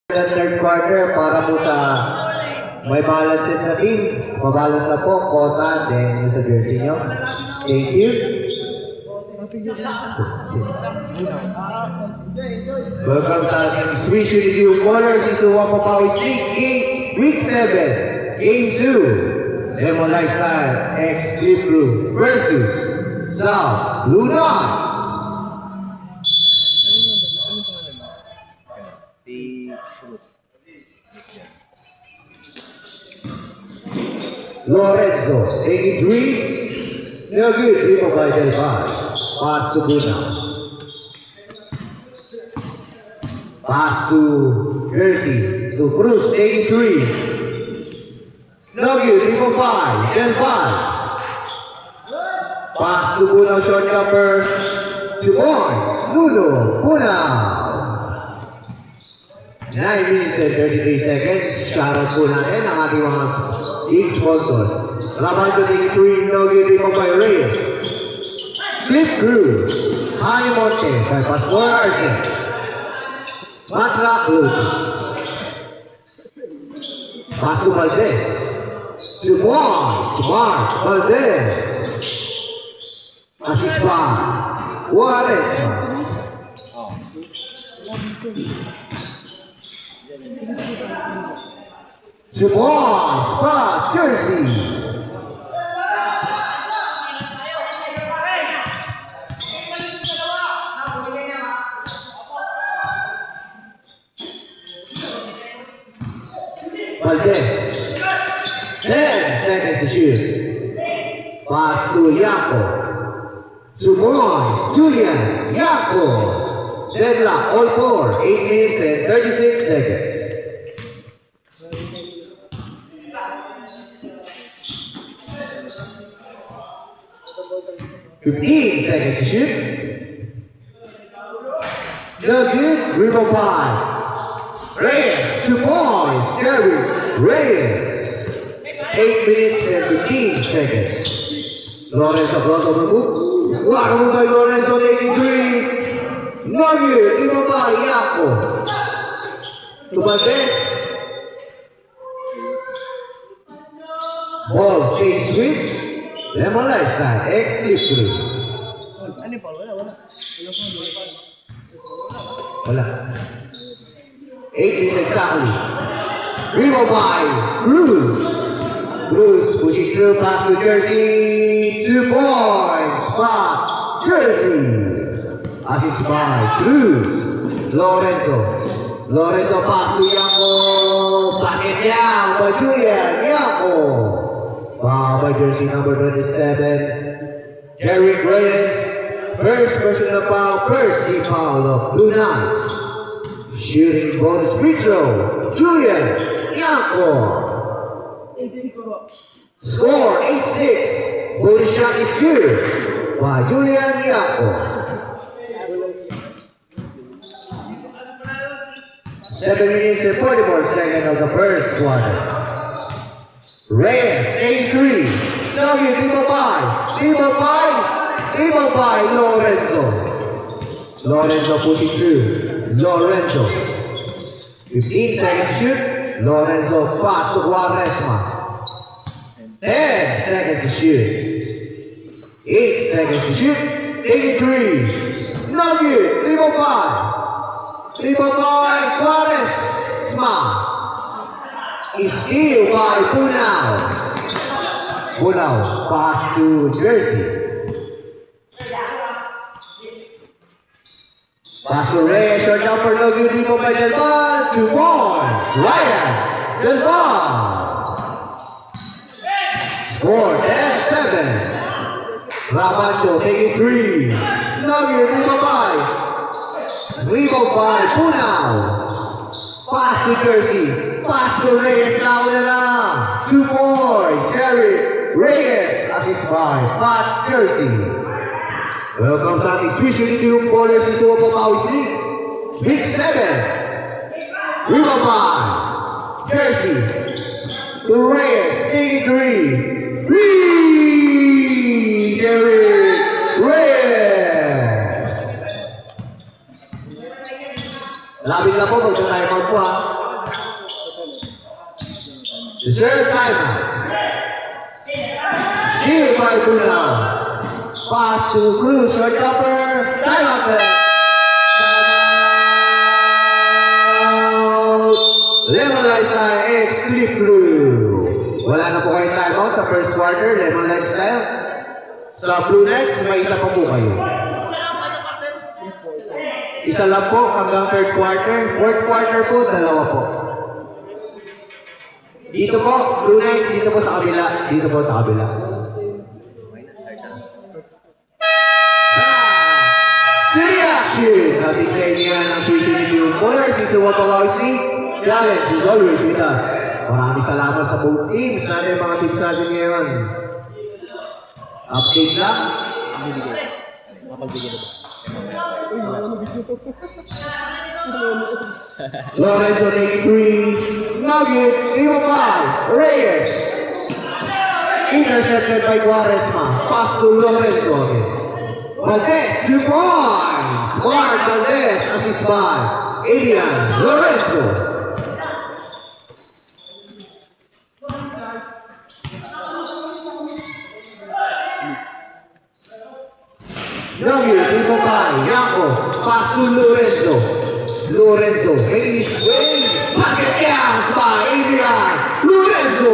Third quarter para po sa may balances na team. Mabalance na po, Kota, then yung sa jersey nyo. Thank you. Welcome to Swiss Unity Colors into Wapapawis League Week 7, Game 2. Lemon Lifestyle X Clip Crew versus South Blue Knights. Lorenzo, taking three. No good, triple by Del Valle. Pass to Buna. Pass to Jersey. To Cruz, taking three. No good, triple by Del Valle. Pass to Buna, short jumper. 2 points. Nuno, Buna. 9 minutes and 33 seconds. Shoutout po natin ang ating mga league sponsors. Laban to take 3, no good, triple by Reyes. Clip Crew, High Monte by Pastor Arce. Matlock Blue. Pass to Valdez. Smart, Valdez. Assist by Juarez. Spot, Jersey. Valdez. 10 seconds to shoot. Pass to Yaco. Julian, Yaco. Deadlock, all 4. 8 minutes and 36 seconds. Fifteen seconds to shoot. No good, rebound by Reyes, 2 points, Derrick Reyes. 8 minutes and 15 seconds. Lorenzo blows over the hoop. Blocked by Lorenzo, taking 3. No good, rebound by Yaco. To Valdez. Ball stays sweet. Lemon Lifestyle, X Clip Crew. Wala. 8 minutes exactly. Rebound by Cruz pushing through, pass to Jersey. 2 points, spot, Jersey. Assist by Cruz. Lorenzo pass to Yaco. Pass it down by Julian, Yaco. Foul by jersey number 27, Derrick Reyes. First personal foul, first team foul of Blue Knights. Shooting bonus free throw, Julian Yaco. Score 8-6. Bonus shot is good by Julian Yaco. 7 minutes and 44 seconds of the first quarter. Reyes, 8-3. No, you dribble by Lorenzo pushing through. Lorenzo. 15 seconds shoot. Lorenzo pass to Juarezma. 10 seconds to shoot. 8 seconds to shoot. 83. No good. Dribble by Juarezma. Is steal by Bunao. Pass to Jersey. Pass to Reyes, short jumper, no good, rebound by Del Valle. 2 points, Ryan Del Valle. Score 10-7. Rapacho taking 3. No good, rebound by Bunao. Pass to Jersey. Pass to Reyes, now 2 points, Derrick Reyes. Assist by Pat Jersey. Welcome sa ating Swiss Unity Colors into Wapapawis League Week 7. Rebound by Jersey. To Reyes, 83. Derrick Reyes. Labing na po, magka-timeout po ha. Reserve timeout. Steal by Buna. Pass to Cruz, short jumper. Timeout. Lemon Lifestyle is Clip Blue. Wala na po kayong timeout sa first quarter, Lemon Lifestyle. Sa Blue Nets, may isa pa po kayo. Isa lang po hanggang third quarter. Fourth quarter po, dalawa po. Dito po, Blue Knights, dito po sa kabila. Dito po sa kabila. Reaction! Natin sa inyo ng susunod yung bowlers. Si Suwa Pawawsi. Challenge is always with us. Maraming salamat sa both teams. Sana yung mga teams natin ngayon. Update lang. Lorenzo take 3. Nugget, 3-5. Reyes. Intercepted by Quaresma. Pass to Lorenzo again. Valdez, 2 points. Mark Valdez, assist by Adrian Lorenzo. Nugget, 3-5. Yanko, pass to Lorenzo. Lorenzo, Hayes, Wayne, basket cast by Adrian Lorenzo.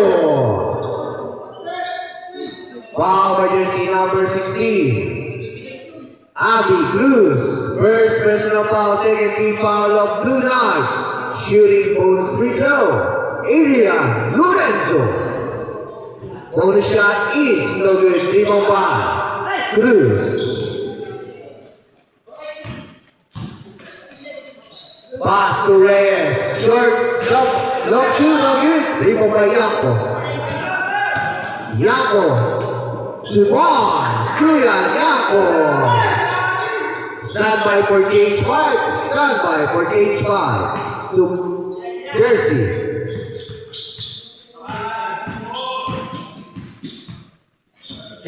Foul by jersey number 16. Abby Cruz, first personal foul, second team foul of Blue Knights. Shooting bonus free throw, Adrian Lorenzo. Bonus shot is no good, 3-5. Cruz. Pass to Reyes, short, jump, long two, no good. Rebound by Yanko. Yanko, 2 points, Julian Yanko. Stand by for cage 5, stand by for cage 5. To Jersey.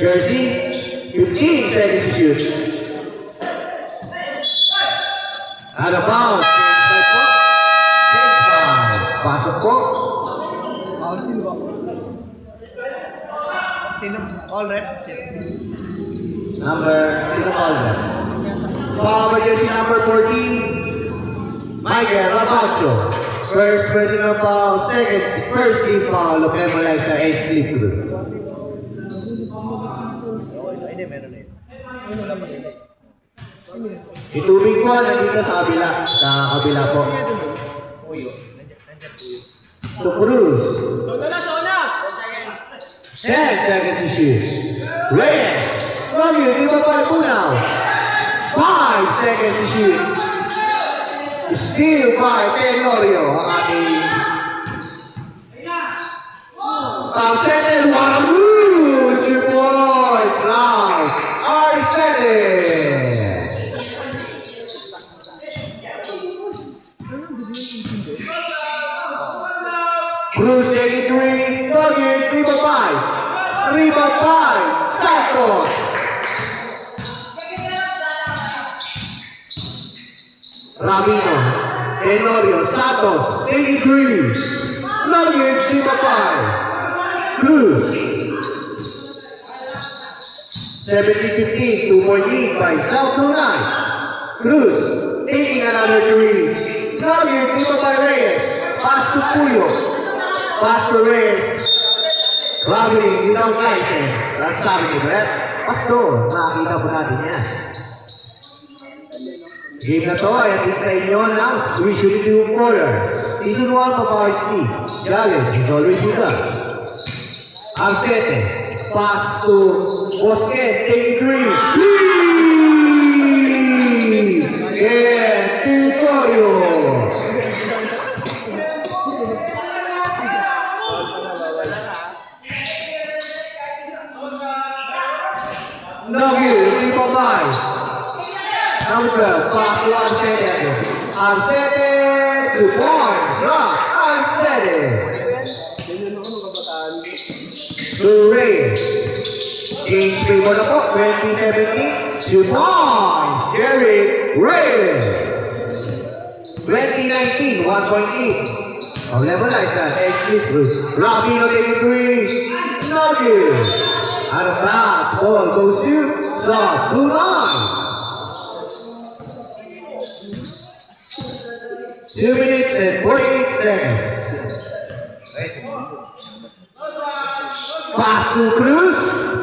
Jersey, 15 seconds to shoot. Out of bounds. Pasok po. Sino ba? Sino? All rep? Sino call that? Foul by jersey number 14. Michael Rabacho. First personal foul, first team foul of Memorize sa S3 Group. Hindi, meron na yun. Wala pa sila. Itubig po, nandito sa kabila. Sa kabila po. Uyo. Nandiyan uyo. To Cruz. Sona! 10 seconds to shoot. Reyes. Love you, di ba pa po now? 5 seconds to shoot. Steal by Tenorio. Ang ating Arcete Guadalupe. 2 points. Now, Arcete. Cruz taking 3. Nugget, 3-5. 3-5. Santos. Ramiro, Tenorio, Santos, 83. Nugget, 3-5. Cruz. 17-15, 2-point lead by South Blue Knights. Cruz taking another 3. Nugget, 3-5 Reyes. Pass to Puyo. Pass to Reyes. Traveling without license. That's sabi ni Brett. Pastor, nakakita po natin yan. Game na to ay atin sa inyo ng Usually Two Bowlers. Season 1 Power Speed. Challenge is always with us. Arcete. Pass to Bosque. Take 3. And Territorio. Nugget, 3-5. Number 12, pass to Arcete. Arcete, 2 points. Drop, Arcete. To Reyes. Change favor na po, 2017. 2 points. Derek Reyes. 2019, 1.8. I'll levelize that. Exit through. Rapino taking three. No good. Out of bounds. Ball goes to South Blue Lines. 2 minutes and 48 seconds. Pass to Cruz.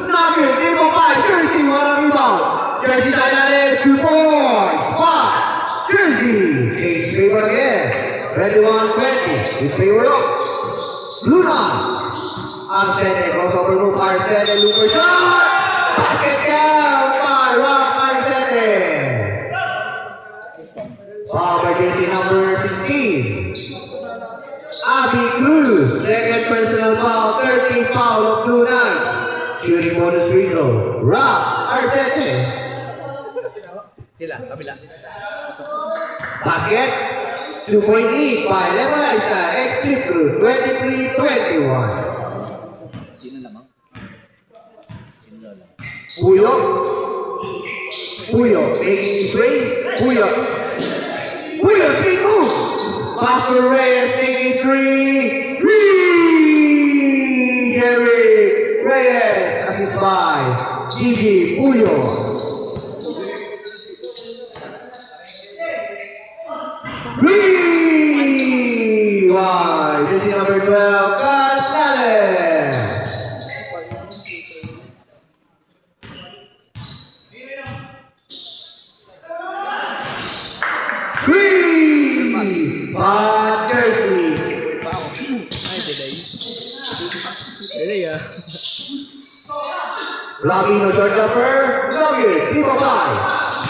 No good. Table 5. Jersey, one on rebound. Jersey side 2 points. 5. Jersey. Change favor again. 21-20. In favor of Blue Lines. Arsene, crossover move, Arsene, looper shot! Basket down by Rock Arsene! Foul by jersey number 16. Abby Cruz, second personal foul, 13 foul of Blue Knights. Shooting bonus free throw, Rock Arsene. Sila, kabila. Basket, 2-point lead by Leveliza, X-Clip Group, 23-21. Puyo, making his way. Puyo, speed move. Pastor Reyes taking three. Derek Reyes, assist by Gigi Puyo. Why? Jersey number 12, Gonzalez. By Jersey. Ay, delay. Delay ah. Rabino short jumper, no good. Team of 5.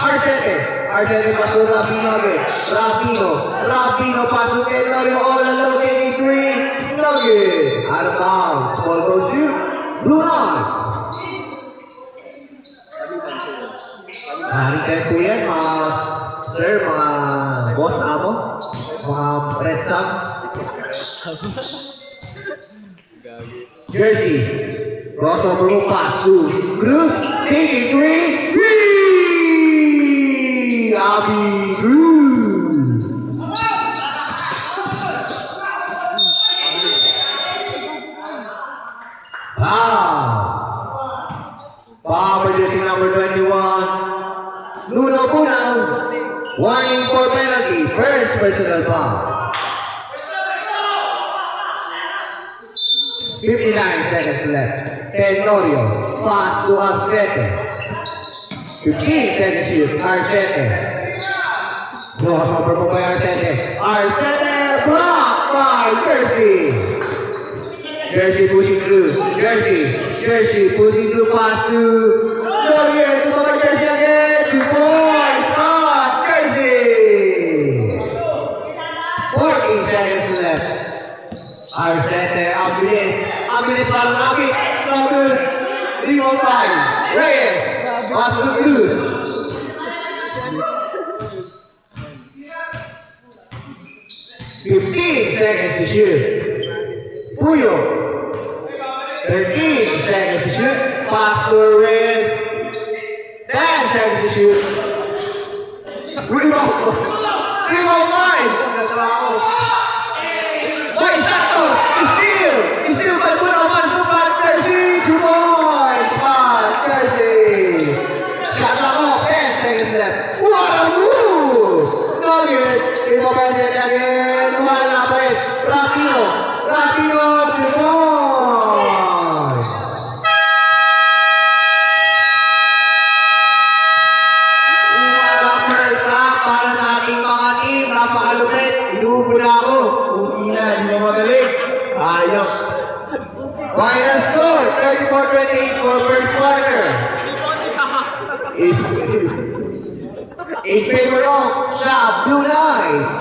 Arsene pass to Rabino again. Rabino pass to Tenorio, all alone taking three, no good. Out of bounds, ball goes to Blue Knights. Maraming tempo yan, mga sir, mga boss amo, mga Red Sun. Jersey, crossover move pass to Cruz, taking three, Abby Cruz. Power jersey number 21, Nuno Punao, warning for penalty, first personal foul. 59 seconds left. Tenorio, pass to Arsene. 15 seconds shoot, Arsene. Crossover po by Arsene. Arsene, blocked by Jersey. Jersey pushing through. Jersey pushing through, pass to Dorian. To by Jersey again. 2 points, by Jersey. 14 seconds left. Arsene, Abilis parang Abi. No good. Rebound time. Reyes. Pass to Cruz. $15 seconds to shoot. Puyo. 13 seconds to shoot. Pass to Reyes. 10 seconds to shoot. Rebound time. By Santos. Steal by Puno. Pass to Pat Jersey. 2 points. Pat Jersey. Shot clock off. 10 seconds left. What a move! No good. Rebound by Jersey again. Wala pa rin. Rapino. 2 points. Walang first half para sa ating mga team. Napakalupit. Inuubo na ako. Hindi na magaling. Ayok. Final score, 34-28 for first quarter. In favor of sa Blue Knights.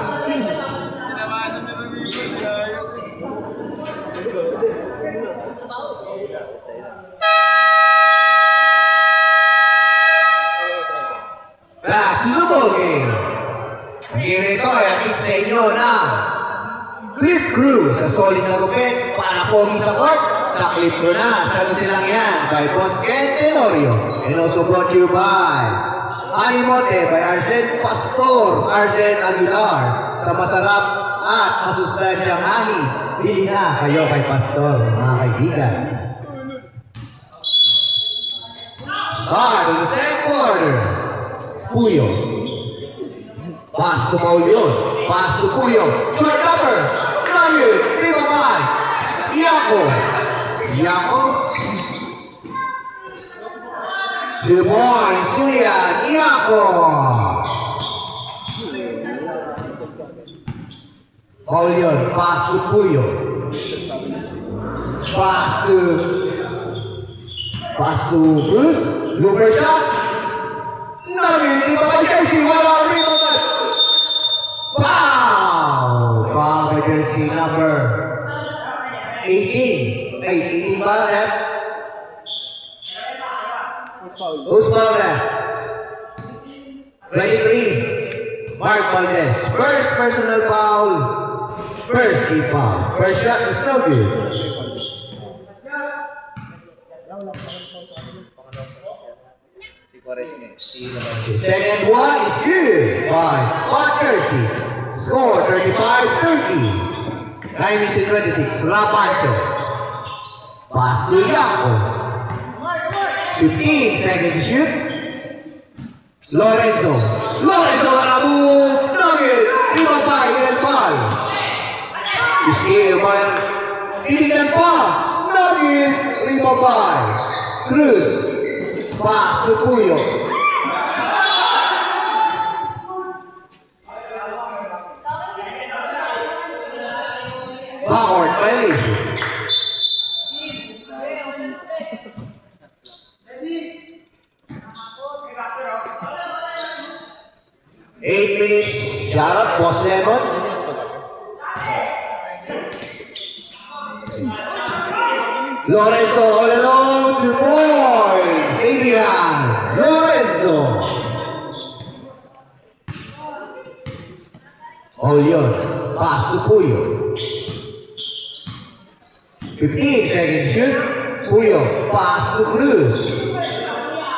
Back to the ball game. Game ito ay ating sa inyo na Clip Crew sa solid na gupit para pogi sa court. Sa Clip Crew na, sa silang yan by Boss Ken Tenorio. And also brought to you by Animote by Arsen Pastor, Arsen Aguilar. Sa masarap at masustansyang ani. Bili na kayo kay Pastor, mga kaibigan. Start of the second quarter. Puyo. Pass to Paulion. Pass to Puyo. Short number. Ryan. 3-5. Iako. Iako. 2 points. Julian. Iako. Paulion. Pass to Puyo. Pass to Bruce. Looper shot. Di ba kay Jersey? Wala rebound. Foul! Foul by Jersey number 18. 18 ba, Rep? Who's foul, Rep? 23. Mark Valdez. First personal foul. First team foul. First shot is no good. Second one is good by Mark Jersey. Score 35-30. 9 minutes and 26. Rapancho. Pass to Yako. 15 seconds to shoot. Lorenzo. Lorenzo Arabu. Nugget. Ibabay ng ball. Steal by Tinignan pa. Nugget. Ibabay. Cruz. Pass to Puyo. Backward violation. Eight minutes. Jarrett, Boss Lemon. Lorenzo all alone, 2 points. Adrian Lorenzo. Olion, pass to Puyo. 15 seconds to shoot. Puyo, pass to Cruz.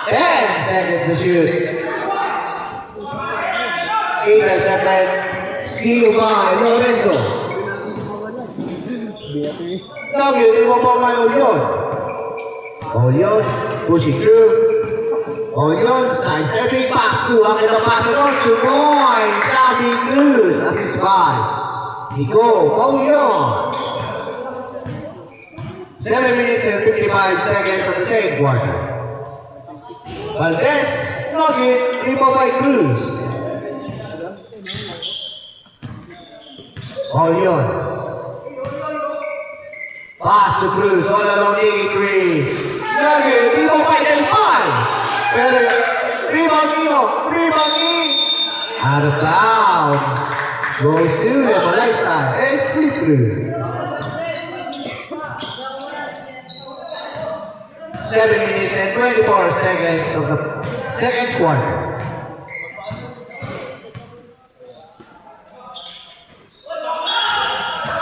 10 seconds to shoot. Intercepted. Steal by Lorenzo. Nugget, di mo pa may Olion. Olion, pushing through. Olion, side-stepping pass to. Ang ipapasa 2 points. Sabi Cruz, assist by Nico Olion. 7 minutes and 55 seconds of the second quarter. Valdez, Nugget, rebound by Cruz. Olion. Pass to Cruz, all along 83. Nugget, rebound by Del Pai. Pero, rebound in. Out of bounds. Goes to Rebel Lifestyle. It's flip through. 7 minutes and 24 seconds of the second quarter.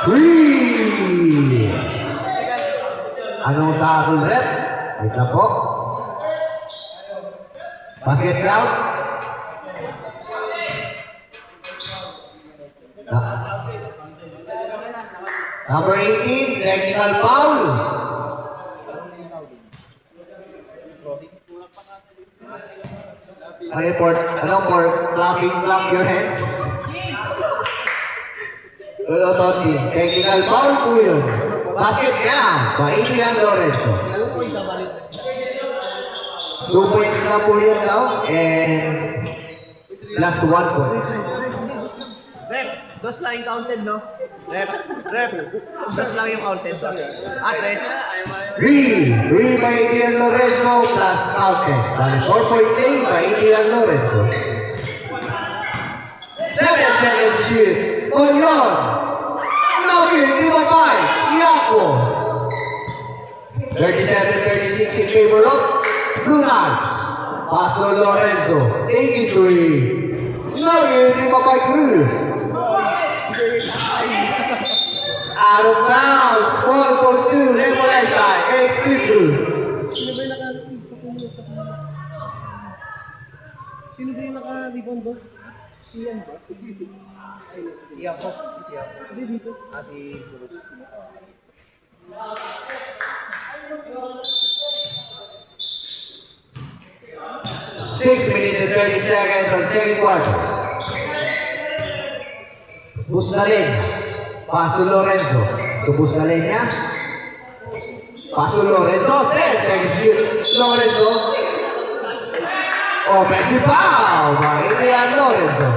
Three. Anong tackle, Rep? Wait lang po. Basket count. Number 18, technical foul. Anong for clap your hands? Pero Toti, technical foul po yun. Basket count by Adrian Lorenzo. 2 points na po yun daw. And plus 1 point. Rep, dos lang yung counted, no? Rep, dos lang yung counted, dos. At rest. 3 by Adrian Lorenzo plus counted. 4-point play by Adrian Lorenzo. 7 seconds to shoot. Olion. Nugget, ibabay. Iako. 37-36 in favor of Blue Knights. Pass to Lorenzo. 83. Nugget, ibabay Cruz. Out of bounds. Ball goes to Rebel Lifestyle. Exclusive. Sino ba yung naka-rebound, boss? Iyan, boss. Iyak ko. Hindi dito. Si Bruce. Six minutes and 30 seconds on second quarter. Busnalenya. Paso Lorenzo. To Busnalenya. Paso Lorenzo. 10 seconds shoot. Lorenzo. Offensive foul by Adrian Lorenzo.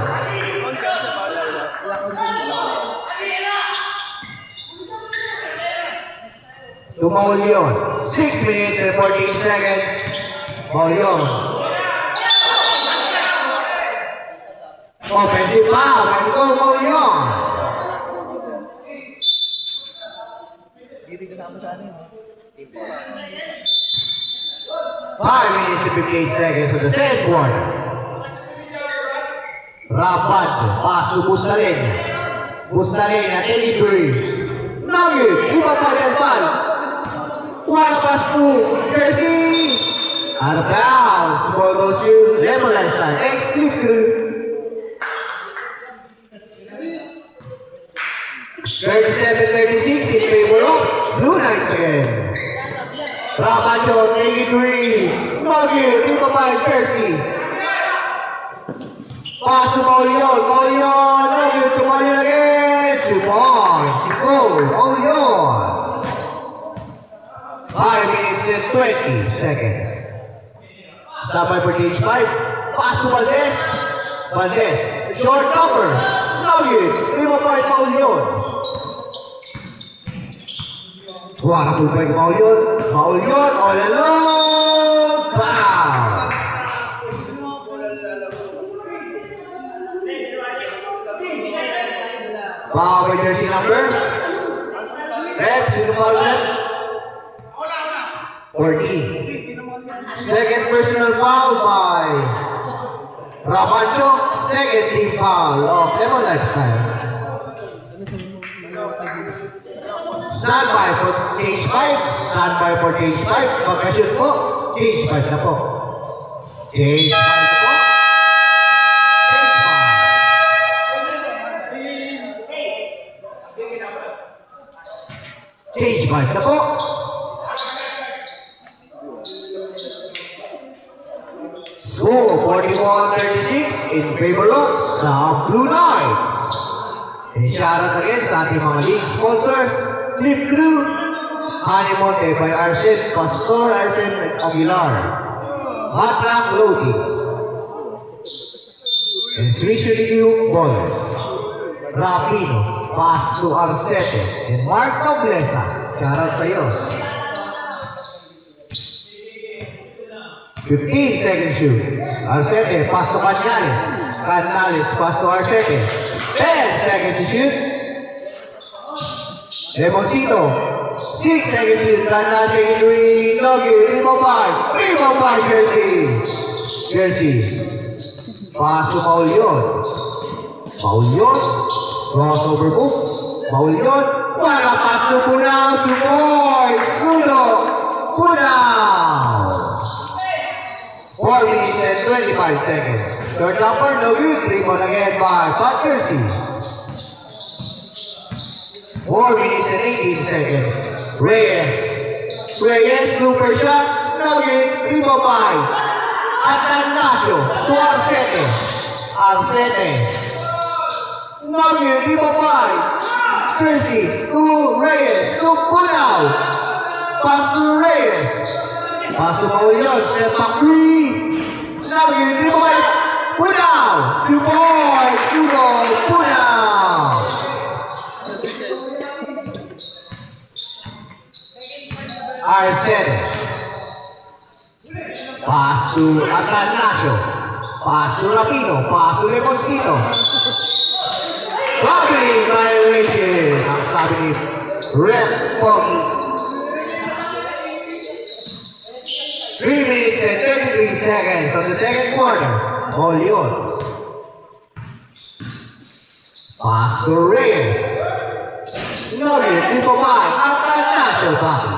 To Maulion. 6 minutes and 14 seconds. Maulion. Offensive foul by Nicole Maulion. Hindi kasama sa ano yun. 5 minutes and 58 seconds for the second quarter. Rapaggio, pass to Busnalenya. Busnalenya, 83. Nugget, ibabag ang ball. One pass to Jersey. Out of bounds. Ball goes to Lemonade side. Ex-clip crew. 37-36 in favor of Blue Knights again. Rapaggio, 83. Nugget, ibabag Jersey. Pass to Maulion. Maulion, Nugget to Maulion again. 2 points. Goal, Maulion. 5 minutes and 20 seconds. Stop by for Cage 5. Pass to Valdez. Valdez. Short number. Nugget. Primo point Maulion. Wonderful break Maulion. Maulion all alone. Foul. Foul by jersey number. Red, sino foul red? 14. Second personal foul by Rapaggio. Second team foul of Lemonade side. Stand by for Cage 5. Stand by for Cage 5. Pagka-shoot po, Cage 5 na po. Cage 5 na po. Cage 5 na po. Score 41-36 in favor of sa Blue Knights. And shout out again sa ating mga league sponsors, Clip Crew, Honey Monte by Arsen, Pastor Arsen Aguilar, Matlang Loading, and Swisher New Ballers, Rapino, pass to Arcete, and Mark Noblesa. Shout out sa iyo. 15 seconds shoot. Arcete, pass to Canales. Canales, pass to Arcete. 10 seconds to shoot. Lemoncito. 6 seconds shoot. Canales, Henry, Nugget, Primo 5, Jersey. Jersey. Pass to Maulion. Maulion. Crossover move. Maulion. Wala pass to Punao. 2 points. Nuno. Punao. 4 minutes and 25 seconds. Third number, no good. Rebound again by Pat Jersey. 4 minutes and 18 seconds. Reyes. Reyes, super shot. No good. Rebound by Atanasio to Arcete. Arcete. No good. Rebound by Jersey to Reyes. To Punao. Pass to Reyes. Pass to Maulion, step back 3. Now you dribble by Punao. 2 points, 2 goal, Punao. Arcete. Pass to Atanasio. Pass to Rapino. Pass to Lemoncito. Boundary violation. Ang sabi ni Rep Pogi. 3 minutes and 33 seconds on the second quarter. Maulion. Pass to Reyes. Nugget, Primo 5, Atanasio Papi.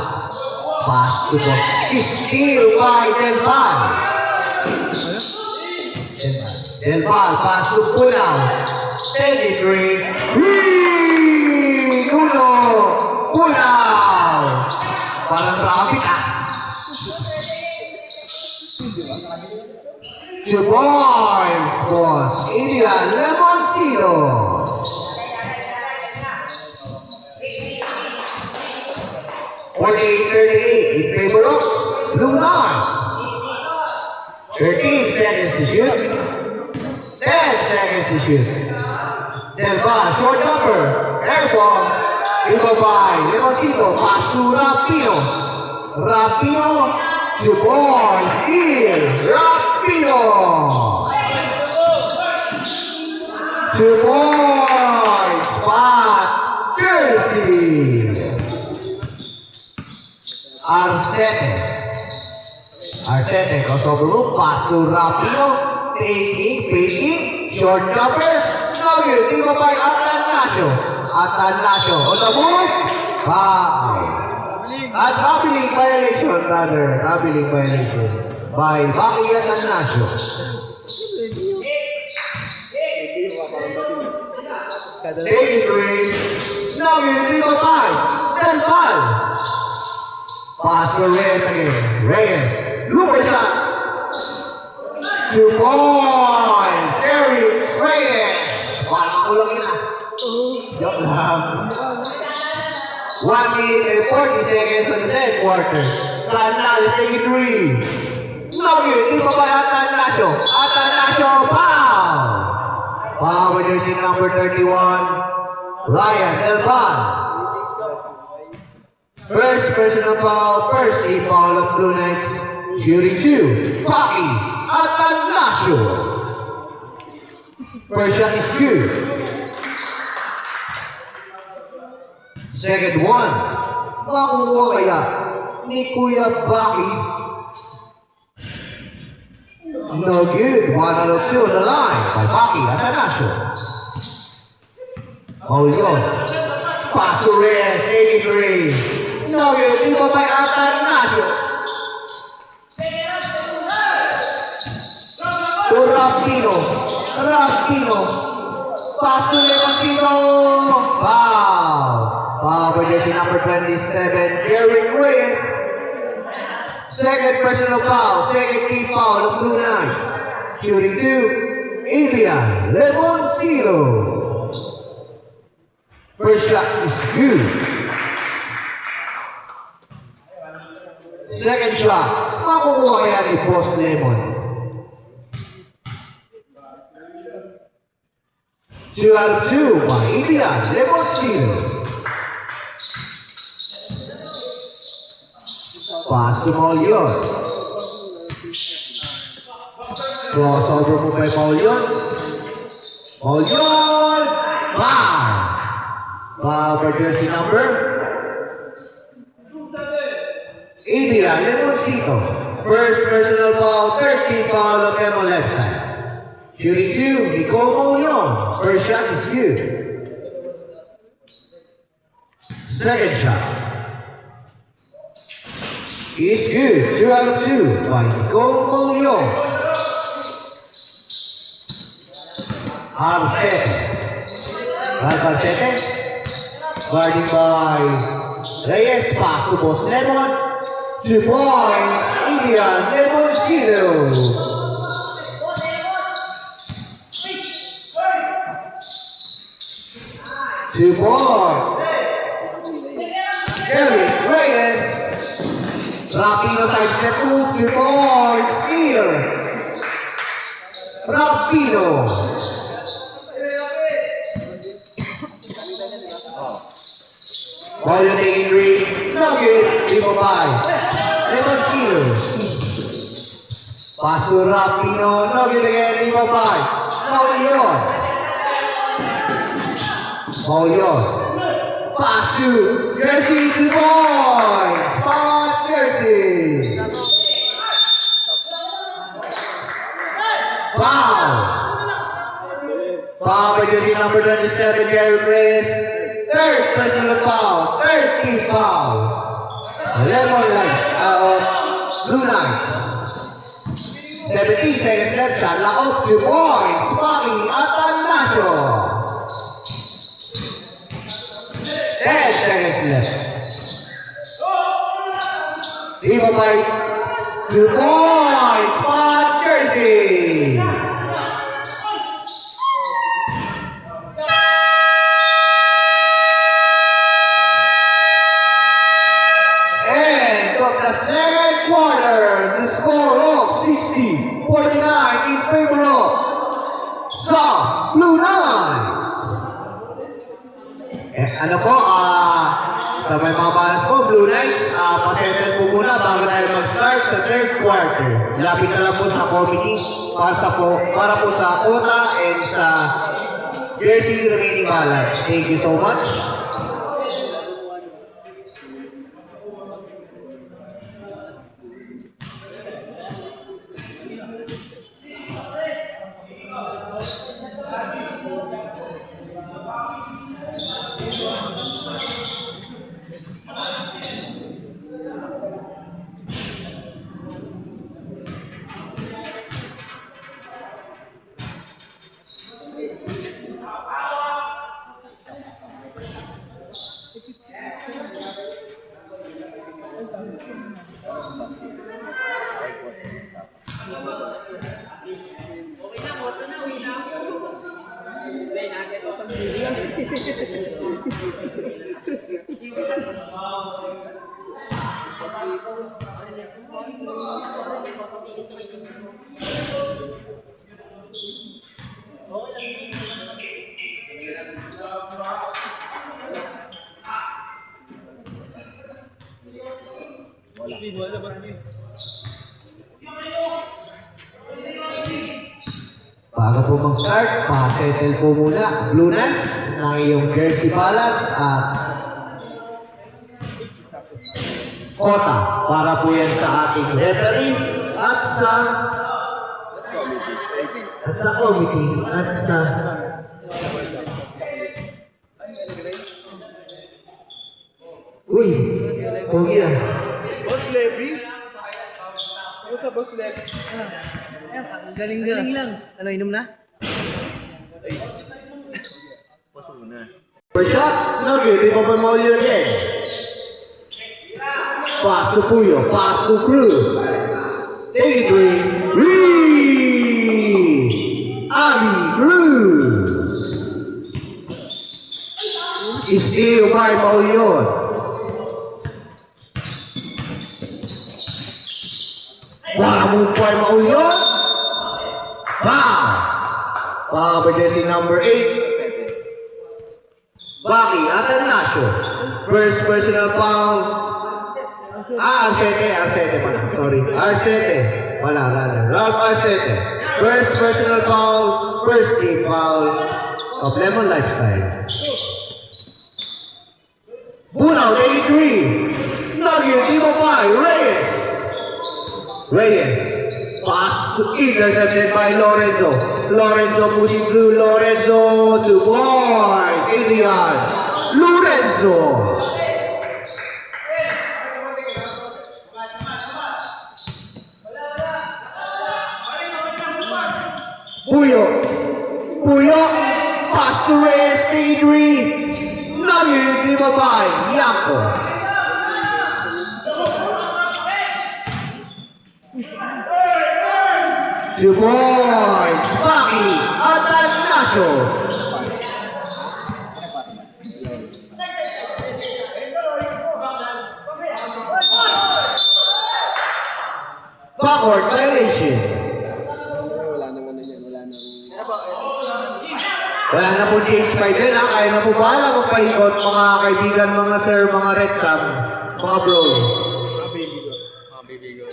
Pass to Boss. Steal by Del Val. Del Val, pass to Punao. 23. Nuno Pulaw. Parang rabbit ah. 2 points, boss. India Lemoncito. 48-38 in favor of Blue Knights. 13 seconds to shoot. 10 seconds to shoot. Del Val, short jumper. Air ball. Iba by Lemoncito. Pass to Rapino. Rapino. 2 points. Steal. Rapino. 2 points. Spot. Jersey. Arcete, crossover move, pass to Rapino, faking, short jumper, no good, di ba by Atanasio, on the move, foul. At habiling violation, by Baki Atanasio. 83, no good, di ba by Del Val. Pass to Reyes again. Reyes. Looper shot. 2 points. Eric Reyes. Parang kulang yun ah. Joke lang. 1 minute and 40 seconds on the second quarter. Tanal, second three. No good. Di ba ba Atanasio? Atanasio, foul. Foul with jersey number 31. Ryan Del Val. First personal foul, first foul of Blue Knights. Shooting 2, Baki Atanasio. First shot is good. Second one, makukuha kaya ni Kuya Baki. No good, 1 out of 2 on the line by Baki Atanasio. Hold on. Pass to Reyes, 83. No good, di ba by Atanasio? To Rapino. Pass to Lemoncito. Foul. Foul by jersey number 27, Eric Reyes. Second personal foul, second team foul of Blue Knights. Shooting 2, Adrian Lemoncito. First shot is good. Second shot, makukuha kaya ni Boss Lemon. 2 out of 2 by Adrian Lemoncito. Pass to Maulion. Crossover mo kay Maulion. Foul! Foul for jersey number Adrian Lemoncito. First personal foul, 13 foul of them on left side. Shooting 2, Nicole Maulion. First shot is good. Second shot is good. 2 out of 2 by Nicole Maulion. Arcete. Guarding by Reyes. Pass to Boss Lemon. 2 points. Adrian Lemoncito. Two points. Eric Reyes. Rapino side step move. 2 points. Steal. Rapino. Maulion taking three. No good. 3 by Lemoncito. Pass to Rapino. No good again. 3 by Maulion. Pass to Jersey, 2 points. Spot Jersey. Foul by jersey number 27, Eric Reyes. Third personal foul. Third team foul. Blue Knights. 17 seconds left. Shot lock up. 2 points. Baki Atanasio. 10 seconds left. Viva by 2 points. Spot Jersey. The second quarter, the score of 60-49 in favor of South Blue Knights. Ano po, sa may mga balas po, Blue Knights, pasettle po muna bago tayo mag-start sa third quarter. Lapit na lang po sa committee para po sa quota and sa jersey remaining balance. Thank you so much. Bago po mag-start, pa-settle po muna Blue Knights ng iyong jersey balance at quota para po yan sa ating referee at sa committee at sa uy, pogi yan. Boss Levy? Ano sa Boss Levy? Galing lang. Ano, inom na? Ay. Paso muna. First shot, Nugget, di pa ba mauli again? Pass to Puyo, pass to Cruz. Take it, Abby Cruz. Steal by Maulion. Wala mong by Maulion. Foul. Foul by jersey number 8. Baki Atanasio. First personal foul. Arcete pala. Sorry. Arcete. Wala. Ralph Arcete. First personal foul. First team foul of Lemon Lifestyle. Bunao, 83. Nugget, Timo Pai. Reyes. Pass to intercepted by Lorenzo. Lorenzo pushing through. Lorenzo to boys. In the yard. Lorenzo. Puyo. Pass to Reyes. 83. Nugget, Timo Pai. Yako. Two points, Baki Atanasio. Backward violation. Wala na po DH5 din ha. Kaya na po bahala magpaikot mga kaibigan, mga sir, mga Red Sam, mga bro.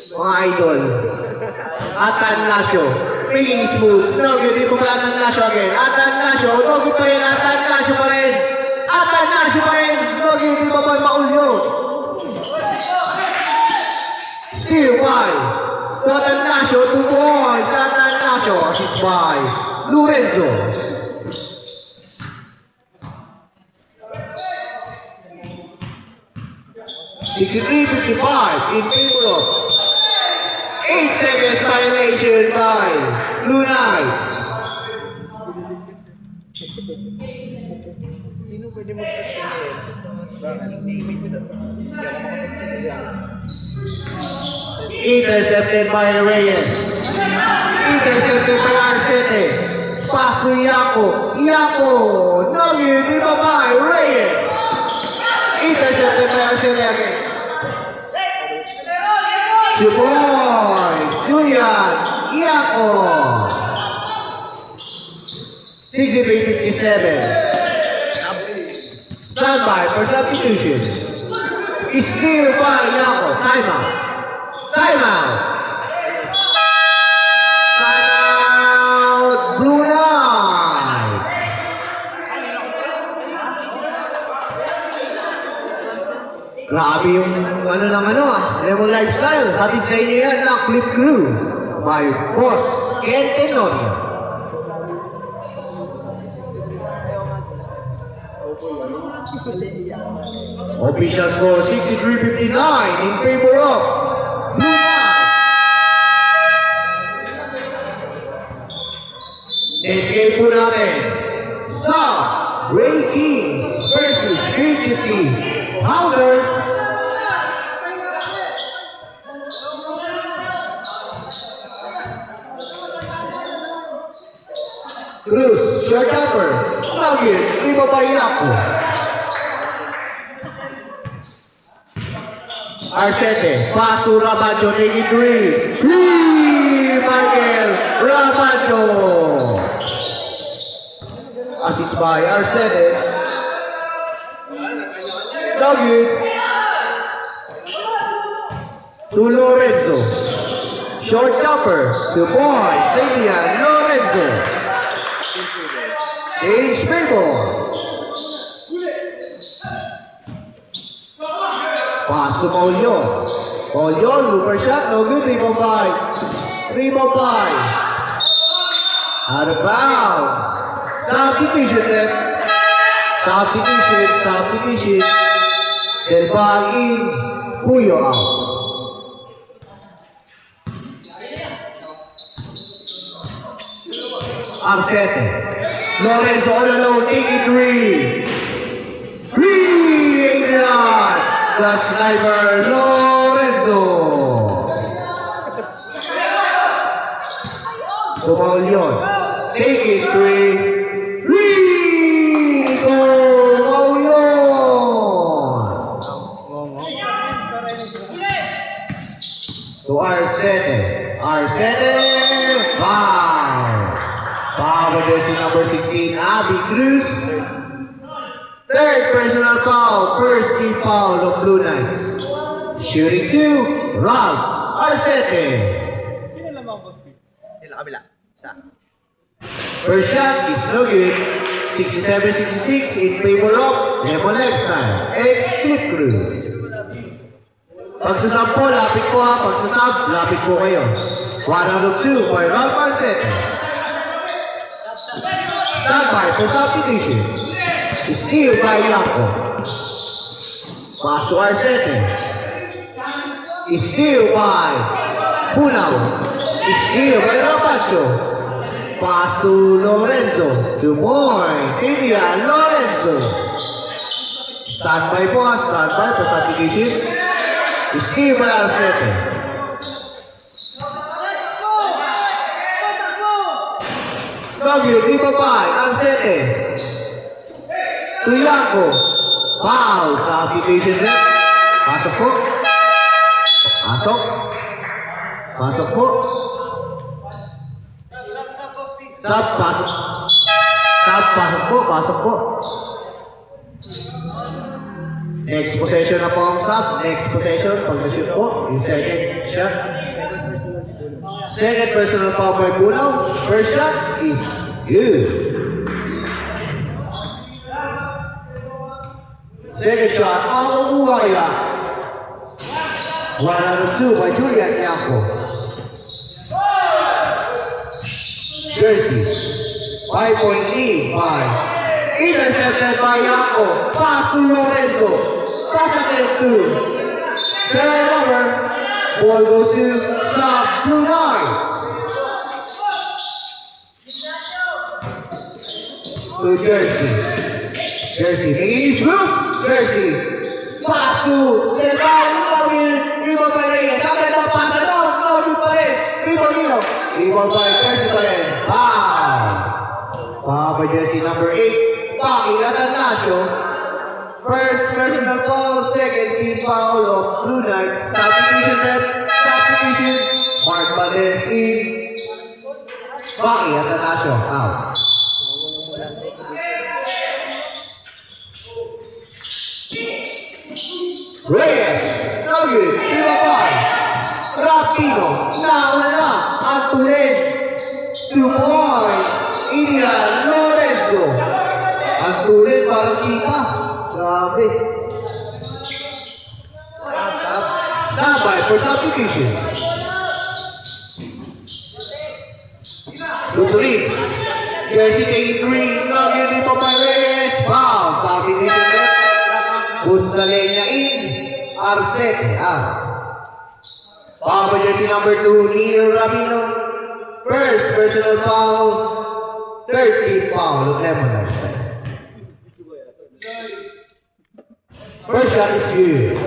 Mga idol. Atanasio. Pinging smooth. Nugget, di po ba Atanasio again? Atanasio. Nugget pa rin. Atanasio pa rin. Nugget, di po ba maulyo? Still by Atanasio. 2 points. Atanasio. Assist by Lorenzo. $63.55 in favor of 8 seconds violation by Blue Knights. Sino pwede mag-cut ka na yun? Intercepted by Reyes. Intercepted by Arcete. Pass to Yako. Yako. Nugget. Rebound by Reyes. Intercepted by Arcete again. 2 points. Julian. Yako. 63-57. Standby for substitution. Steal by Yako. Timeout. Timeout. Timeout. Blue Knights. Grabe yung Lemon Lifestyle. Hatid sa inyo yan na Clip Crew by Boss Ken Tenorio. Official score 63-59 in favor of Blue Knights. Next game po natin, South Ray Kings versus KTC Hounders. Cruz, short upper, Nugget, rebound by Yako. Arcete, pass to Rabacho, taking 3. Michael Rabacho. Assist by Arcete. Nugget. To Lorenzo. Short jumper. 2 points. Indian Lorenzo. Change favor. Pass to Paulion. Paulion, looper shot, no good. Rebound by. Out of bounds. Substitution left. Substitution. Del ball in. Puyo out. Arcete. Lorenzo all alone, taking 3. Adrian. The sniper, Lorenzo. To Paulion. Taking 3. Nico Paulion. To Arcete. Foul with jersey number 16, Abby Cruz. Third personal foul, first team foul of Blue Knights. Shooting 2, Ralph Arcete. Sila kabila. Isa. First shot is no good. 67-66 in favor of Lemon Lifestyle. Ex-Clip Crew. Pagsasab po, lapit po ha. Pagsasab, lapit po kayo. 1 out of 2 by Ralph Arcete. Standby for substitution. Steal by Yako. Pass to Arcete. Steal by Punaw. Steal by Rapacho. Pass to Lorenzo. 2 points. Indian Lorenzo. Standby po. Standby for substitution. Steal by Arcete. Nugget, rebound by Arcete. To Yako. Foul. Substitution rin. Pasok po. Pasok po. Pasok po. Next possession na po ang sub. Next possession. Pag na-shoot po. Yung second shot. Second personal foul by Punaw. First shot is good. Second shot, makukuha kaya. 1 out of 2 by Julian Yako. Jersey. 5-point lead by. Intercepted by Yako. Pass to Lorenzo. Pass again to. Turnover. Ball goes to South Blue Knights. To Jersey. Jersey making his move. Jersey Pass to Del Val. Rebound by Reyes. Sabi ng pasa doon. No, good pa rin. Rebound nilo. Rebound by Jersey pa rin. Foul. Foul by jersey number 8. Paki Atanasio. First personal foul, second team foul of Blue Knights. Substitution rep. Substitution. Mark Valdez in. Paki Atanasio. Out. Reyes, Nugget, Pilapay, Rapino, nauna na, ang tulid, 2 points, Ilian Lorenzo, ang tulid parang chika, grabe. Sabay for substitution. Lutulis, jersey taking 3, Nugget, Pilapay, Reyes, foul, substitution net, Bustalenya in, Arcete out. Foul by jersey number 2, Neil Rabino. First personal foul, 13 foul of Lemon Knights. First shot is good.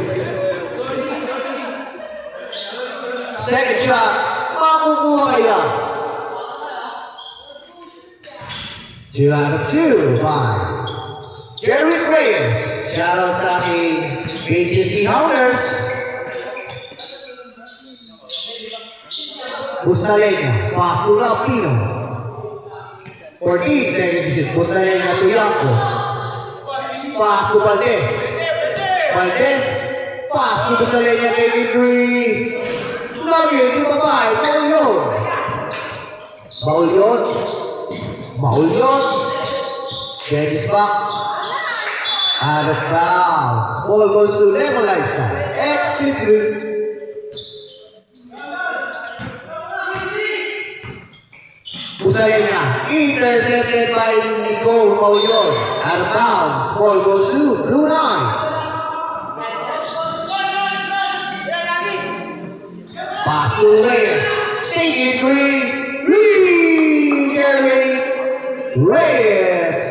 Second shot, makukuha kaya. 2 out of 2 by Jerry Reyes. Shout out sa aking BGC Hounders. Bustalenya, pass to Rapino. 14 seconds to shoot. Bustalenya to Yanko. Pass to Valdez. Valdez, pass to Bustalenya, taking 3. Nugget, di ba ba? Baul yun. Baul yun. Baul yun. Dennis back. Out of bounds. Ball goes to Lemon Knights side. Extreme blue. Bustalenya, intercepted by Nicole Mauyon. Out of bounds. Ball goes to Blue Knights. Pass to Reyes. Take it, Gary Reyes.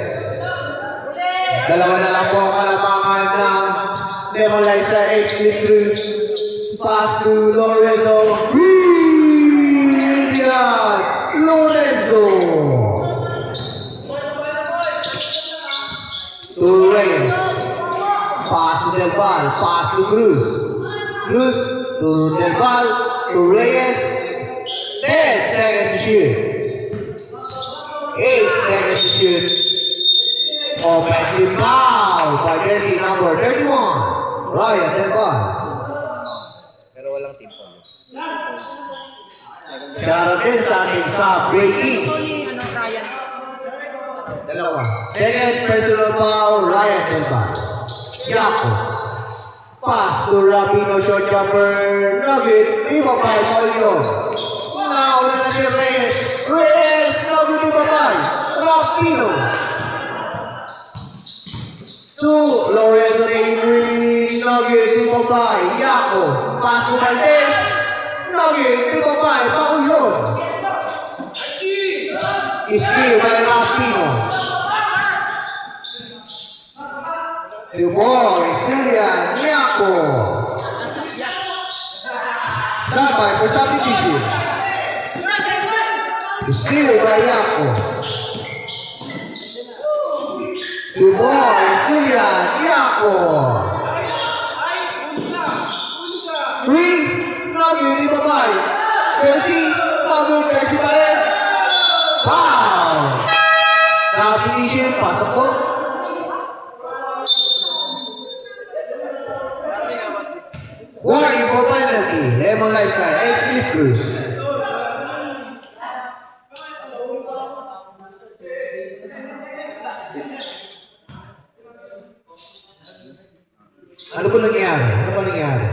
Dalawa na lang po ang kalabangan ng Lemon Knights sa Extreme Blue. Pass to Lorenzo. Brilliant! Lorenzo! To Reyes. Pass to Del Val. Pass to Cruz. Cruz to Del Val. To Reyes. 10 seconds to shoot. 8 seconds to shoot. Offensive foul by jersey number 31, Ryan Del Val. Pero walang team foul. Shout out din sa ating sub-breakings. Dalawa. Second personal foul, Ryan Del Val. Yako. Pass to Rapino, short jumper. Nugget, ibabay, Paulio. Nauna na si Reyes. Reyes, Nugget, ibabay. Rapino. To Lorenzo Negri, Nugget, ibabay. Yako. Pass to Valdez. Nugget, ibabay, Paulio. Steal by Rapino. Two boys, Julian, Yako. Sabay for substitution. Steal by Yako. Two boys, Julian, Yako. 3, Nugget, ibabay. Jersey, Nugget, Jersey pa rin. Foul! Substitution, pasok po. Warning for penalty. Lemon Knights side. Extreme Cruz. Ano po nangyari? Ano po nangyari?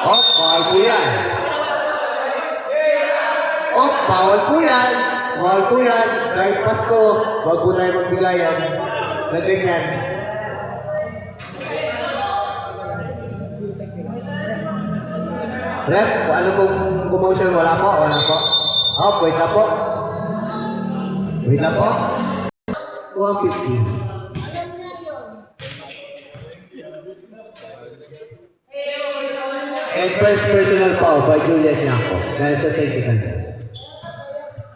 Oh, bawal po yan. Oh, bawal po yan. Bawal po yan. Kahit Pasko, wag po tayo magbigayan. Na ganyan. Rep, ano pong commotion? Wala po, wala po. Oh, wait na po. Wait lang po. 150. And first personal foul by Juliet Ñaco. Dahil sa technical niya.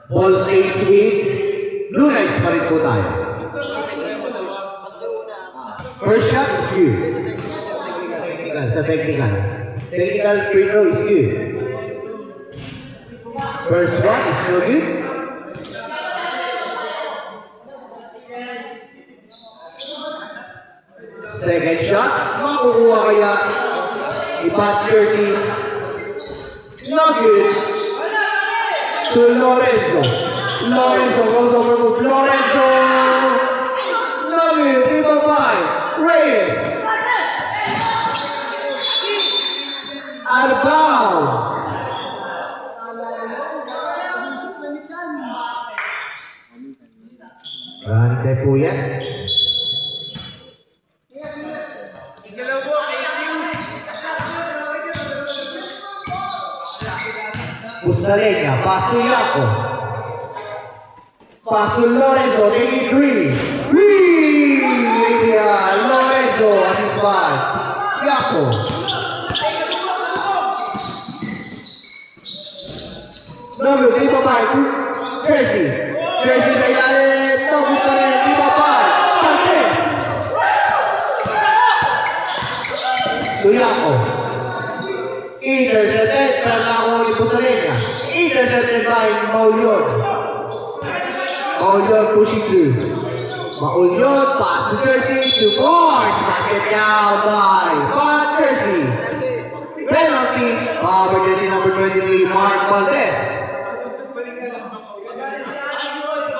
Ball stays with Blue Knights pa rin po tayo. First shot is good. Sa technical. Technical free throw is good. First one is no good. Second shot, makukuha kaya ni Pat Kersey. No good. To Lorenzo. Lorenzo goes over move. Lorenzo. No good. 3-5. Reyes. Out of bounds. Rante po yan. Bustalenya, pass to Yako. Pass to Lorenzo, taking three. Yeah, Lorenzo at his five. Yako. Number 3-5. Kersey. Kersey sa ilalim. Tagot pa rin. 3-5. Marquez. To Yako. Intercepted. Pero ako ni Bustalenya. Intercepted by Maulion. Maulion pushing through. Maulion pass to Kersey to Boys. Basket down by Pat Kersey. Penalty. Power jersey number 23, Mark Valdez.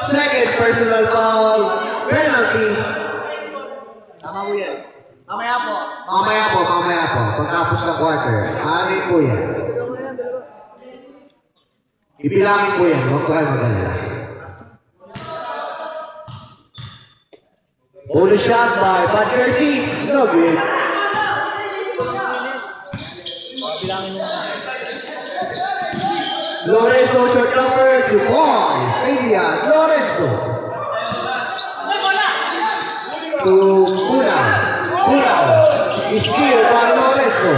Second personal foul. Penalty. Tama mo yan. Mamaya po. Mamaya po. Pagkapos ng quarter. Ano po yan? Ibilangin po yan. Huwag kayo mag-alala. Only shot by Pat Kersey. No good. Bilangin mo na. Lorenzo short number to Boys. Adrian Lorenzo. To Cunao. Cunao. Is steal by Lorenzo.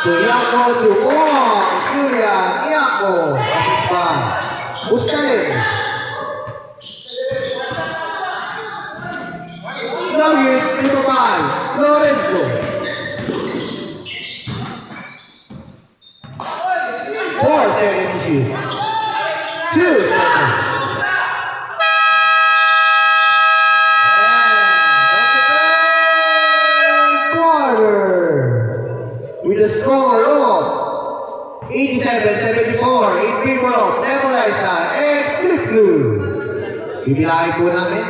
To Yako to Boys. Julian Yako. Assist by Bustalenya. Nugget, 3-5. Lorenzo. 4 seconds to shoot. 2 seconds. And quarter. With a score of 87-74 in favor of Nebuliza and Split Blue. Bibilangin po namin.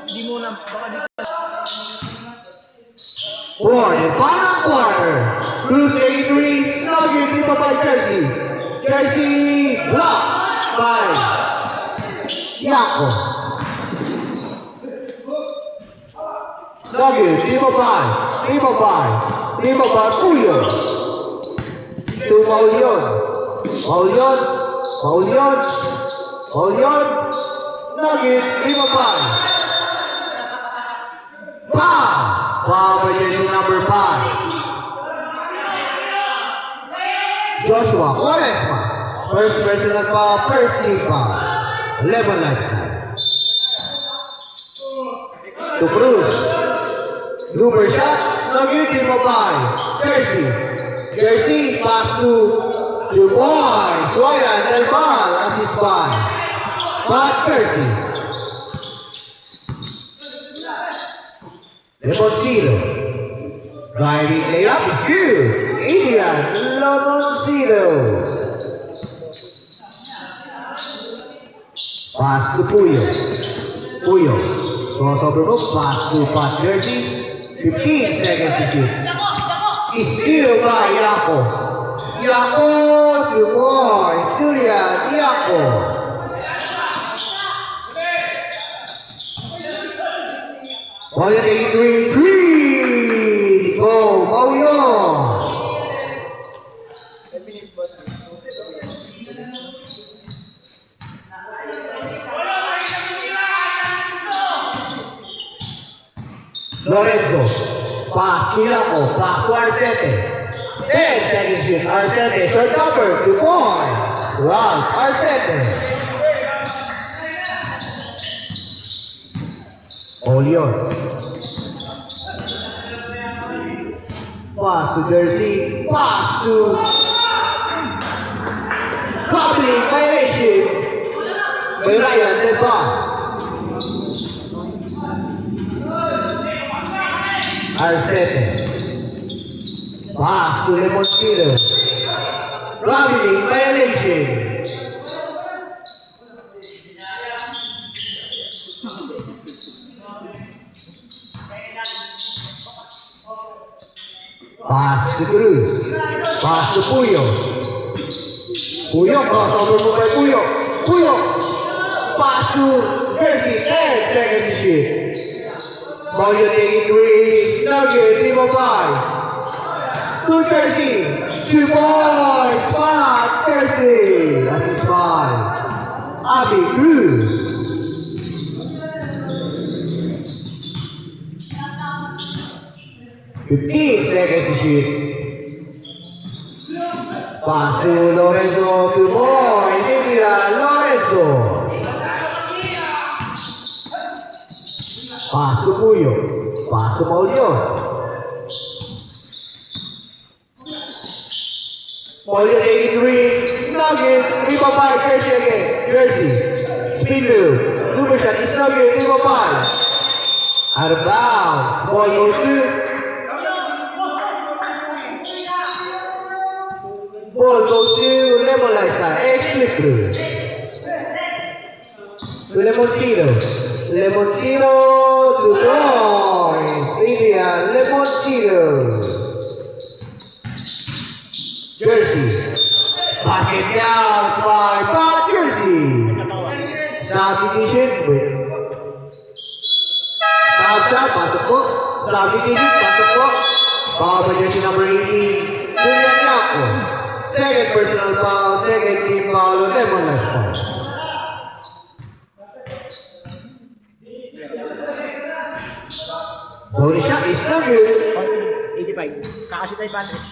Di muna, baka di. For the final quarter, Bruce 83, Nugget dito by Kersey. Kersey blocked by Yako. Nugget, dito by Puyo. To Maulion. Nugget, dito by Power jersey number 5. Joshua Quaresma. First personal foul, first team foul. 11 lifeside. To Cruz. Looper shot. No good, team of 5. Jersey. Jersey, pass to 2 points. Ryan Del Val, assist by Pat Jersey. Lemoncito. Driving layup is good. Indian Lemoncito. Pass to Puyo. Puyo. Crossover move. Pass to Pat Jersey. 15 seconds to shoot. Is still by Yako. Yako 2 points. Julian Yako. Holiday 3. Go, Mauyo. 10 minutes, boss. Lorenzo. Pass to Yako. Pass to Arcete. 10 seconds shoot. Arcete. Short number. 2 points. Ralph Arcete. Olion. Pass to Jersey. Pass to Public violation. Ryan Del Val. Arcete. Pass to Lemoncito. Public violation. Pass to Cruz. Pass to Puyo. Puyo, crossover move by Puyo. Puyo. Pass to Jersey. 10 seconds to shoot. Mario taking 3. Nugget, 3 for 5. To Jersey. 2 points. 5. Jersey. That's his 5. Abby Cruz. Fifteen seconds to shoot. Pass to Lorenzo, 2 points. India, Lorenzo. Pass to Puyo. Pass to Maulio. Maulio taking 3. Nugget, 3 for 5. Jersey again. Jersey. Speed move. Super shot is Nugget, 3 for 5. Out of bounds. Ball goes to Ball goes to Lemonliza, flip through. To Lemoncito. Lemoncito to points. India, Lemoncito. Jersey. Basket down by Pat Jersey. Substitution. Stop, pasok po. Substitution, pasok po. Foul by jersey number 18. Julian Yako. Second personal foul, second team foul, Lemonliza. Bonus shot is no good. 85. Kakashoot tayo, Patrick.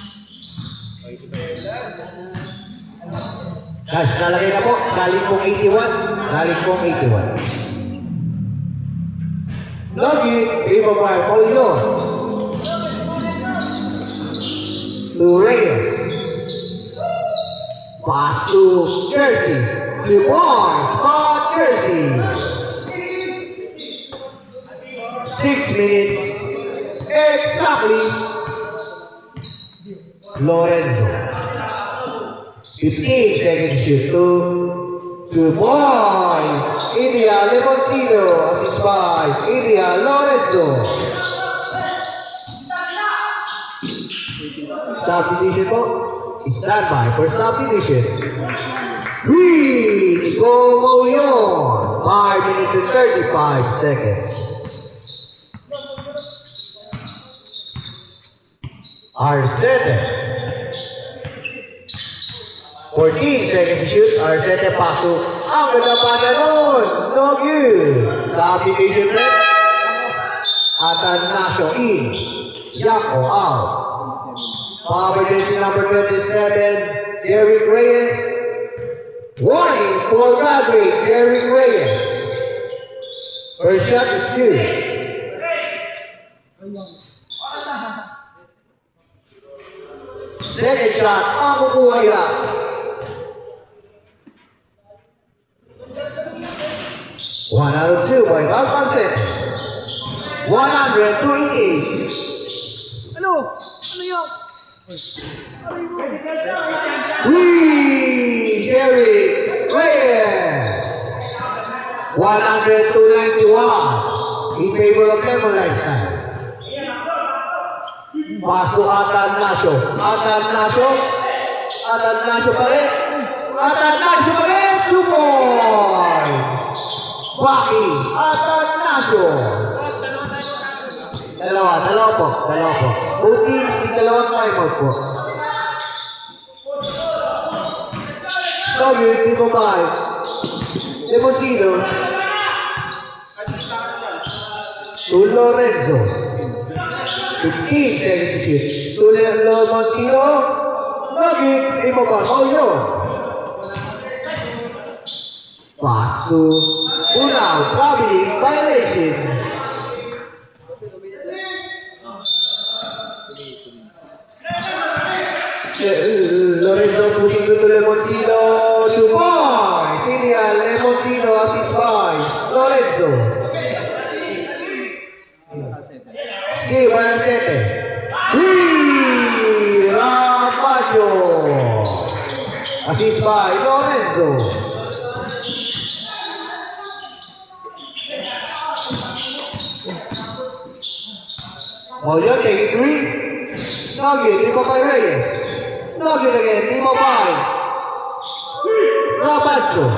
Guys, nalagay na po. Galing pong 81. Galing pong 81. Logi, 3 for 5, Polio. To Reyes. Pass to Jersey. 2 points, Pat Jersey. 6 minutes. Exactly. Lorenzo. 15 seconds shoot. 2 points. India, Lemoncito. Assist by India, Lorenzo. Substitution po. Stand by for substitution. 3. Go Moyon. 5 minutes and 35 seconds. Arcete. 14 seconds to shoot. Arcete paso. Ang ganda pasa nun. No good. Substitution red. Atanasio in. Yako out. Power jersey number 27. Derrick Reyes. Warning for graduate. Derrick Reyes. First shot is good. Second shot, ang kukuha nila. 102.5%. 128. Ano? Ano yun? Derek Reyes. 100-91 in favor of Lemon Lifestyle. Paso Atanasio. Atanasio pa rin. Atanasio pa rin. 2 points. Baki Atanasio. Dalawa po. Both teams, dalawang timeout po. W, 3-5. Demosino. To Lorenzo. 15 seconds to shoot. To Demosino. Lagi, 3-5. Oh, yun. Pass to Unao. Traveling violation. Lorenzo pushing to Lemoncino, 2 points. India, Lemoncino assist by Lorenzo. Steve Balasete. Rapaggio. Assist by Lorenzo. Maulio taking 3. Nugget, Timo by Reyes. Nugget again, Timo by Rapaggio.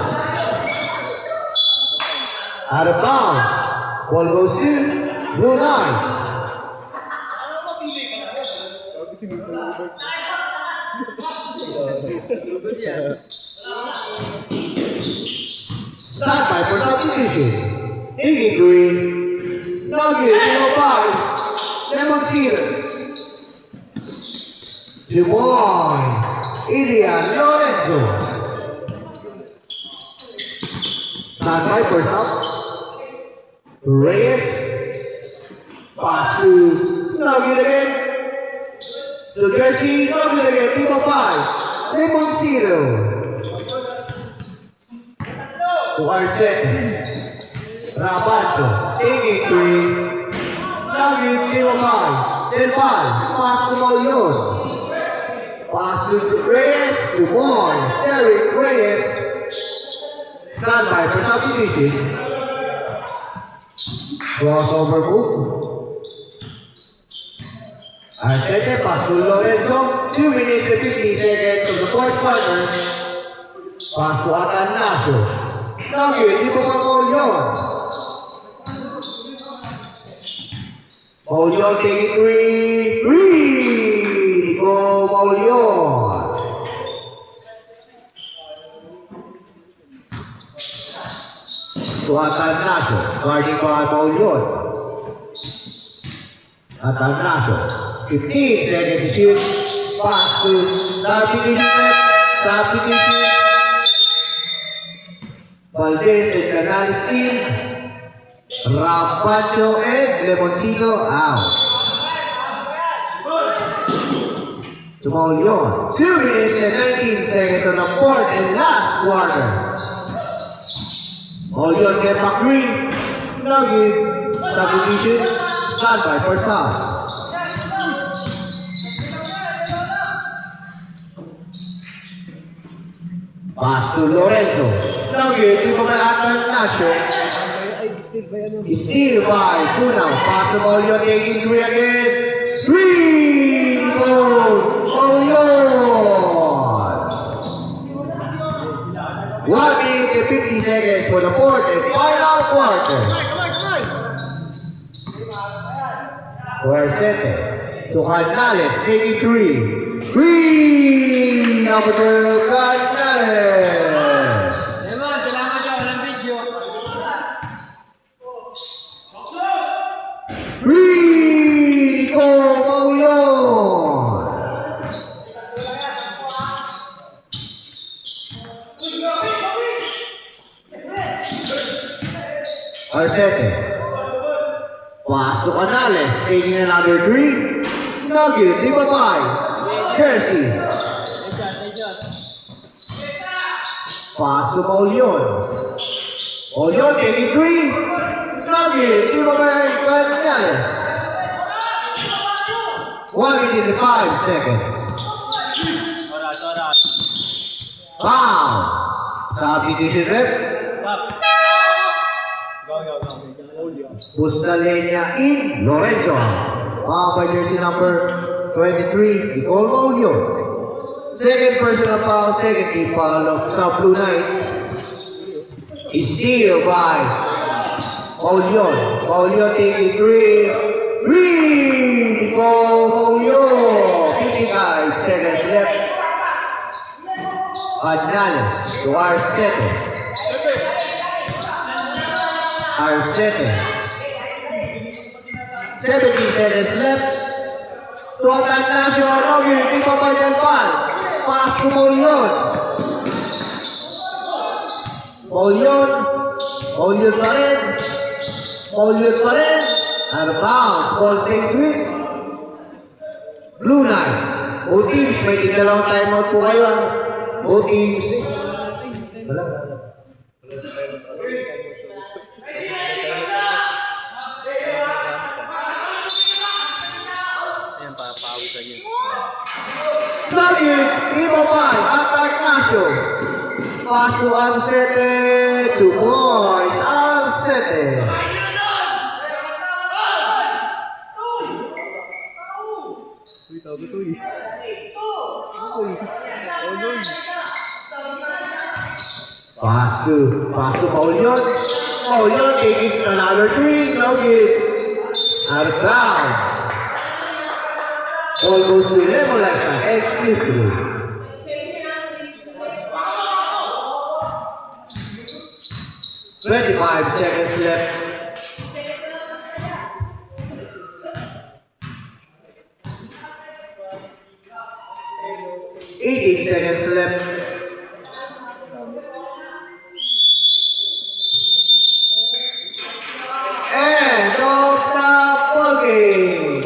Out of bounds. Ball goes to Blue Knights. Standby for substitution. Iggy Green. Nugget, Timo by Lemoncino. 2 points. Ilian Lorenzo. Standby for sub. Reyes. Pass to Nugget again. To Jersey, Nugget again. Timo 5. Lemoncino. To Arcette. Rapaggio. Iggy Green. Nugget, Timo 5. Del Val. Pass to Maulion. Pass to Reyes, 2 points. Derek Reyes. Standby for substitution. Crossover move. Arcette, pass to Lorenzo. 2 minutes and 50 seconds of the fourth quarter. Pass to Atanasio. Nugget, di pa Maulion. Maulion taking 3. Go Maulion. To Atanasio. Guarding by Maulion. Atanasio. 15 seconds to shoot. Pass to substitution. Valdez and Canales team. Rapaggio and Lemoncino out. To Maulion. 2 minutes and 19 seconds on the fourth and last quarter. Maulion's get back 3. Nugget. Substitution. Standby for sub. Pass to Lorenzo. Nugget. Tipo kay Atanasio. Steal by Cunao. Pass to Maulion. Taking 3 again. 3. Goal. Maulion. 1 minute and 50 seconds for the fourth and final quarter. Arcette to Canales, taking 3. 3. Number Canales. Salamat daw, walang video. 3. Go Maulion. Arcette. Pass to Canales, taking another 3. Nugget, di ba 5? Jersey. Pass to Paulion. Paulion taking three. Nugget, Timo Canales. 1 minute and 5 seconds. Foul. Substitution rep. Pustalenia in Lorenzo. Foul by jersey number 23, Nicole Paulion. Second personal foul, second team foul of South Blue Knights. Steal by Paulion. Paulion taking three. Nicole Paulion. 55 seconds left. Canales to Arcete. Arcete. 17 seconds left. To Atanasio Arroyo, Timo Canales. Pass to Paulion. Paulion pa rin. Out of bounds. Ball stays with Blue Knights. Both teams, may tigdalawang timeout po kayo. Both teams. Wala. Ayan, papawisan niyo. Nugget, Timo Pan, Atanasio. Pass to Arcete. 2 points. Arcete. Pass to Paulion. Paulion taking another three. Nugget. Out of bounds. Ball goes to Lemolesa. Exclusive. Twenty-five seconds left. Eighteen seconds left. And of the ball game.